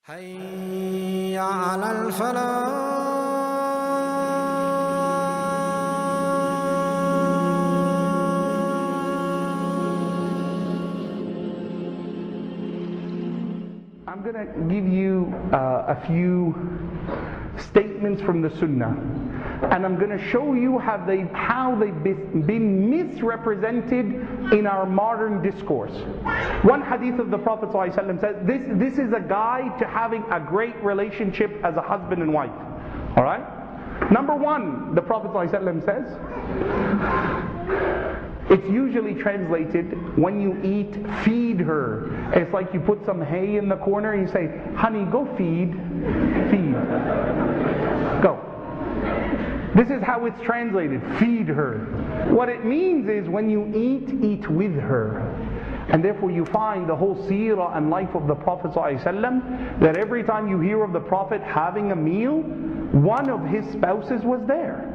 حي على الفلاح. I'm going to give you a few statements from the Sunnah, and I'm going to show you how they've been misrepresented in our modern discourse. One hadith of the Prophet ﷺ says, this is a guide to having a great relationship as a husband and wife. Alright? Number one, the Prophet ﷺ says, it's usually translated, when you eat, feed her. It's like you put some hay in the corner and you say, honey, go feed. Go. This is how it's translated, feed her. What it means is when you eat with her. And therefore you find the whole seerah and life of the Prophet ﷺ, that every time you hear of the Prophet having a meal, one of his spouses was there.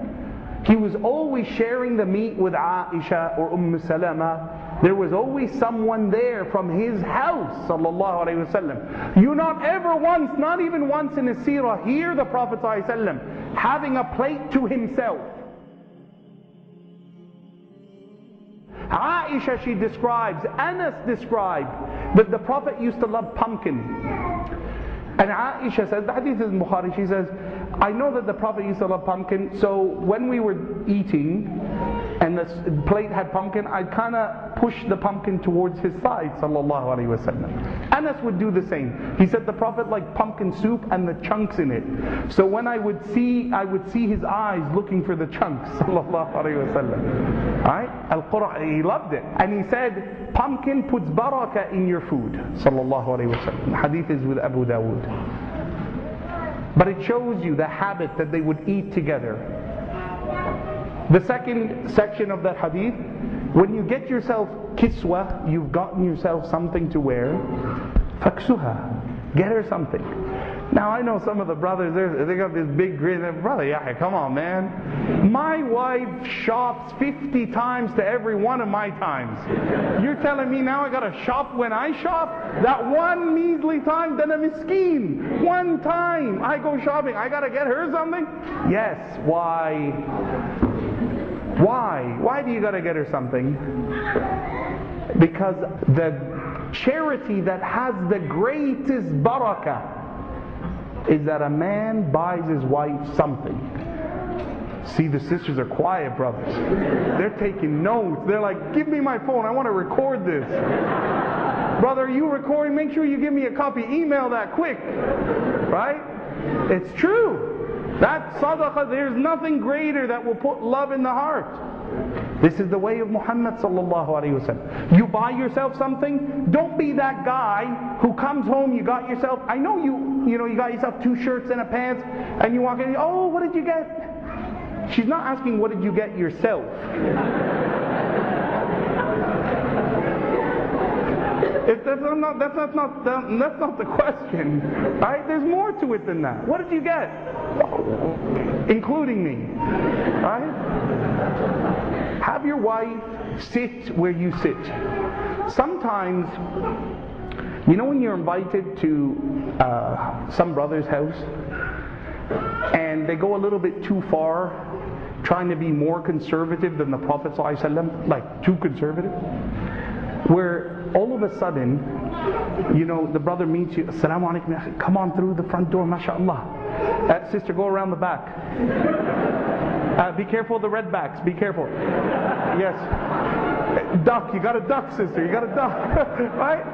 He was always sharing the meat with Aisha or Salama. There was always someone there from his house, sallallahu alaihi wasallam. You not ever once, not even once in a seerah, hear the Prophet ﷺ having a plate to himself. Aisha, she describes, Anas described, that the Prophet used to love pumpkin. And Aisha says, the hadith is in Bukhari, she says, I know that the Prophet used to love pumpkin, so when we were eating and the plate had pumpkin, I'd kind of push the pumpkin towards his side, sallallahu alaihi wasallam. Anas would do the same. He said the Prophet liked pumpkin soup and the chunks in it. So when I would see his eyes looking for the chunks, sallallahu alaihi wasallam. Right? Al-Qur'an, he loved it. And he said, pumpkin puts barakah in your food, sallallahu alaihi wasallam. The hadith is with Abu Dawood. But it shows you the habit that they would eat together. The second section of that hadith, when you get yourself kiswa, you've gotten yourself something to wear, faksuha, get her something. Now I know some of the brothers, they got this big grin. Brother Yahya, come on man. My wife shops 50 times to every one of my times. You're telling me now I gotta shop when I shop? That one measly time, then a miskeen. One time I go shopping, I gotta get her something? Yes, why? Why? Why do you gotta get her something? Because the charity that has the greatest barakah is that a man buys his wife something. See, the sisters are quiet, brothers. They're taking notes. They're like, give me my phone, I want to record this. Brother, are you recording? Make sure you give me a copy. Email that quick. Right? It's true. That sadaqah, there's nothing greater that will put love in the heart. This is the way of Muhammad sallallahu alaihi wasallam. You buy yourself something, don't be that guy who comes home, you got yourself, I know you got yourself 2 shirts and a pants, and you walk in, oh, what did you get? She's not asking what did you get yourself. That's not the question. Right? There's more to it than that. What did you get? Including me. Right? Have your wife sit where you sit. Sometimes, you know when you're invited to some brother's house and they go a little bit too far, trying to be more conservative than the Prophet ﷺ, like too conservative, where all of a sudden, the brother meets you, Assalamu alaikum, come on through the front door, mashallah. Sister, go around the back. Be careful of the redbacks, be careful. Yes. Duck, you got to duck, sister, you got to duck. Right?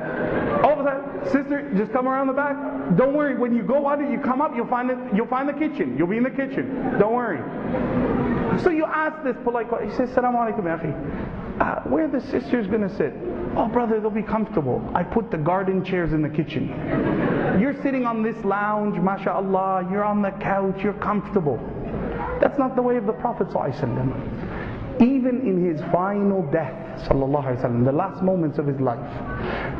All of a sudden, sister, just come around the back. Don't worry, when you go out, you come up, you'll find the kitchen. You'll be in the kitchen. Don't worry. So you ask this polite question. He says, Assalamu alaikum, akhi. Where the sister's going to sit? Oh brother, they'll be comfortable. I put the garden chairs in the kitchen. You're sitting on this lounge, mashallah, you're on the couch, you're comfortable. That's not the way of the Prophet ﷺ. Even in his final death, sallallahu alaihi wasallam, the last moments of his life,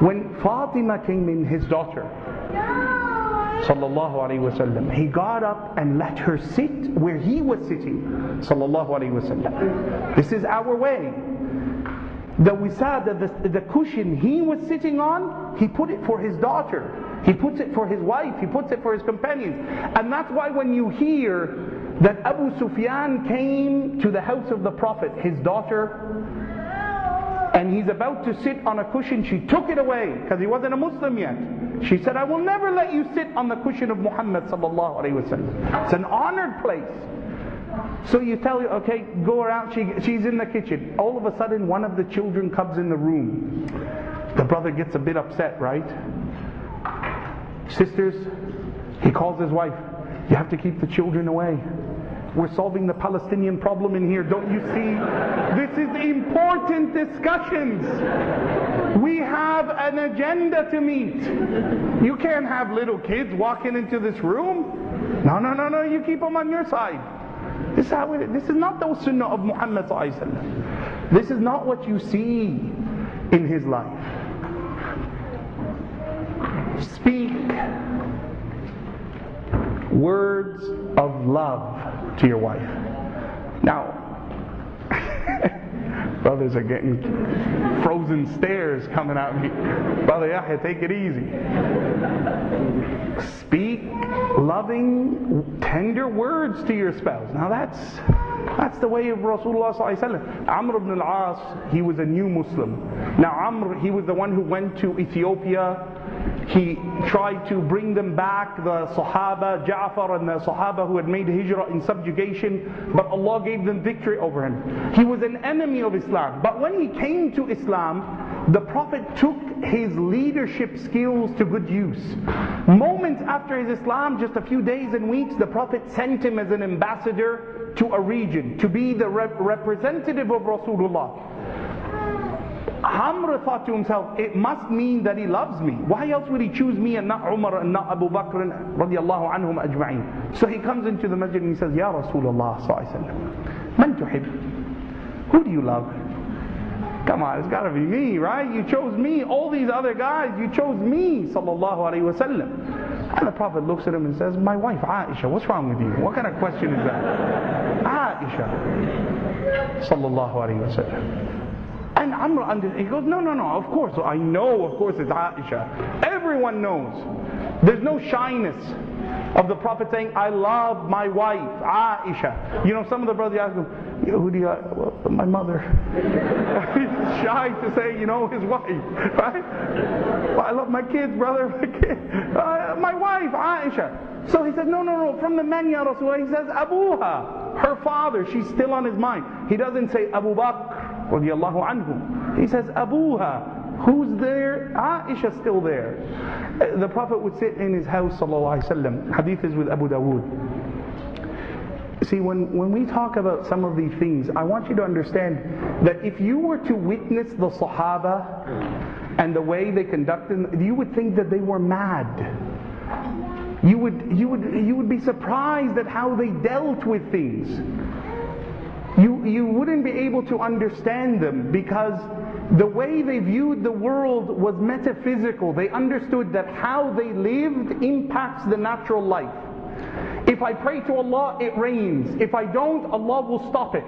when Fatima came in, his daughter, sallallahu alaihi wasallam, he got up and let her sit where he was sitting, sallallahu alaihi wasallam. This is our way. the wisada, the cushion he was sitting on, he put it for his daughter. He puts it for his wife. He puts it for his companions. And that's why when you hear that Abu Sufyan came to the house of the Prophet, his daughter, and he's about to sit on a cushion, she took it away because he wasn't a Muslim yet. She said, I will never let you sit on the cushion of Muhammad sallallahu alaihi wasallam. It's an honored place. So you tell her, okay, go around. She's in the kitchen. All of a sudden, one of the children comes in the room. The brother gets a bit upset, right? Sisters, he calls his wife. You have to keep the children away. We're solving the Palestinian problem in here. Don't you see? This is important discussions. We have an agenda to meet. You can't have little kids walking into this room. No. You keep them on your side. This is not the Sunnah of Muhammad sallallahu alaihi wasallam. This is not what you see in his life. Speak words of love to your wife. Now, brothers are getting frozen stares coming at me. Brother Yahya, take it easy. Speak loving, tender words to your spouse. Now that's the way of Rasulullah sallallahu alaihi wasallam. Amr ibn al-As, he was a new Muslim. Now Amr, he was the one who went to Ethiopia. He tried to bring them back, the Sahaba, Ja'far and the Sahaba who had made hijrah in subjugation, but Allah gave them victory over him. He was an enemy of Islam. But when he came to Islam, the Prophet took his leadership skills to good use. Moments after his Islam, just a few days and weeks, the Prophet sent him as an ambassador to a region, to be the representative of Rasulullah. Amr thought to himself, it must mean that he loves me. Why else would he choose me and not Umar and not Abu Bakr radiallahu anhum ajma'in? So he comes into the masjid and he says, Ya Rasulullah sallallahu alaihi wasallam, man tuhib? Who do you love? Come on, it's got to be me, right? You chose me. All these other guys, you chose me, sallallahu alaihi wasallam. And the Prophet looks at him and says, my wife Aisha, what's wrong with you? What kind of question is that? Aisha, sallallahu alaihi wasallam. And Amr, he goes, no, of course. I know, of course it's Aisha. Everyone knows. There's no shyness of the Prophet saying, I love my wife, Aisha. You know, some of the brothers ask him, who do you like? Well, my mother. He's shy to say, his wife, right? Well, I love my kids, brother, my wife, Aisha. So he said, no, from the man, Ya Rasulullah. He says, Abuha, her father, she's still on his mind. He doesn't say Abu Bakr, radiallahu anhu. He says, Abuha, who's there? Aisha's still there. The Prophet would sit in his house, sallallahu alaihi wasallam. Hadith is with Abu Dawood. See, when we talk about some of these things, I want you to understand that if you were to witness the Sahaba and the way they conducted, you would think that they were mad. You would be surprised at how they dealt with things. You wouldn't be able to understand them because the way they viewed the world was metaphysical. They understood that how they lived impacts the natural life. If I pray to Allah, it rains. If I don't, Allah will stop it.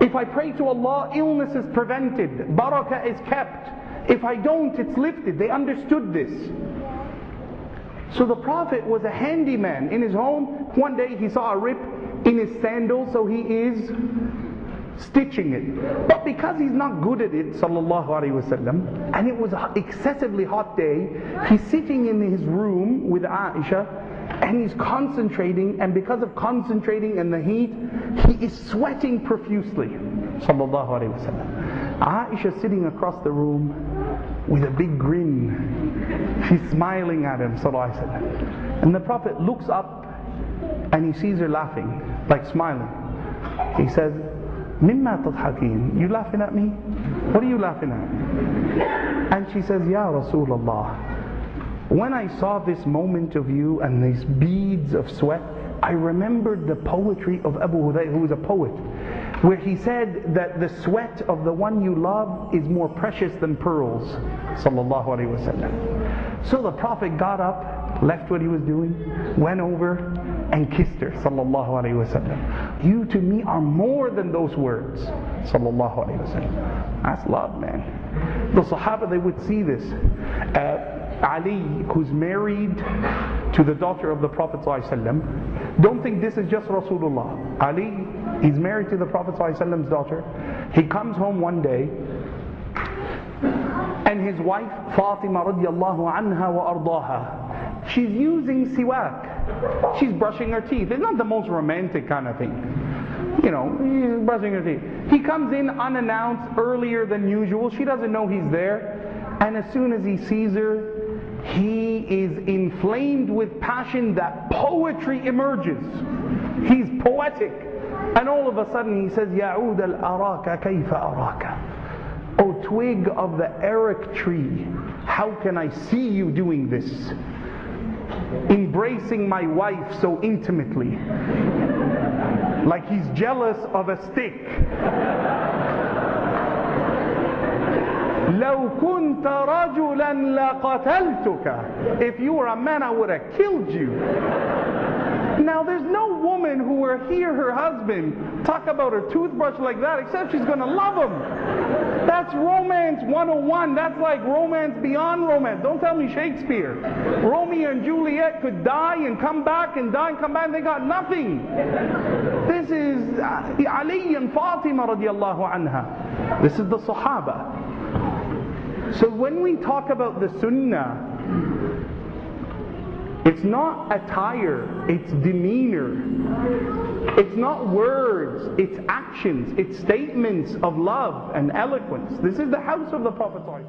If I pray to Allah, illness is prevented. Barakah is kept. If I don't, it's lifted. They understood this. So the Prophet was a handyman in his home. One day he saw a rip in his sandal, so he is stitching it. But because he's not good at it, sallallahu alaihi wasallam, and it was an excessively hot day, he's sitting in his room with Aisha, and he's concentrating, and because of concentrating and the heat, he is sweating profusely, sallallahu alaihi wasallam. Aisha sitting across the room with a big grin. She's smiling at him, sallallahu alaihi wasallam. And the Prophet looks up and he sees her laughing, like smiling. He says, Mimma tadhakeen? You laughing at me? What are you laughing at? And she says, Ya Rasulullah, when I saw this moment of you and these beads of sweat, I remembered the poetry of Abu Hudayr, who was a poet, where he said that the sweat of the one you love is more precious than pearls, sallallahu alaihi wasallam. So the Prophet got up, left what he was doing, went over and kissed her, sallallahu alaihi wasallam. You to me are more than those words, sallallahu alaihi wasallam. That's love, man. The Sahaba, they would see this. Ali, who's married to the daughter of the Prophet ﷺ, don't think this is just Rasulullah. Ali, he's married to the Prophet ﷺ's daughter. He comes home one day, and his wife, Fatima radiallahu anha wa ardaha, she's using siwak. She's brushing her teeth. It's not the most romantic kind of thing. You know, she's brushing her teeth. He comes in unannounced, earlier than usual. She doesn't know he's there. And as soon as he sees her, he is inflamed with passion that poetry emerges. He's poetic. And all of a sudden he says, يَعُودَ الْأَرَاكَ كَيْفَ أَرَاكَ. O twig of the arak tree, how can I see you doing this? Embracing my wife so intimately. Like he's jealous of a stick. لَوْ كُنْتَ رَجُلًا لَقَتَلْتُكَ. If you were a man, I would have killed you. Now there's no woman who will hear her husband talk about her toothbrush like that except she's going to love him. That's romance 101. That's like romance beyond romance. Don't tell me Shakespeare. Romeo and Juliet could die and come back and die and come back and they got nothing. This is Ali and Fatima radiallahu anha. This is the Sahaba. So when we talk about the Sunnah, it's not attire, it's demeanor. It's not words, it's actions, it's statements of love and eloquence. This is the house of the Prophet ﷺ.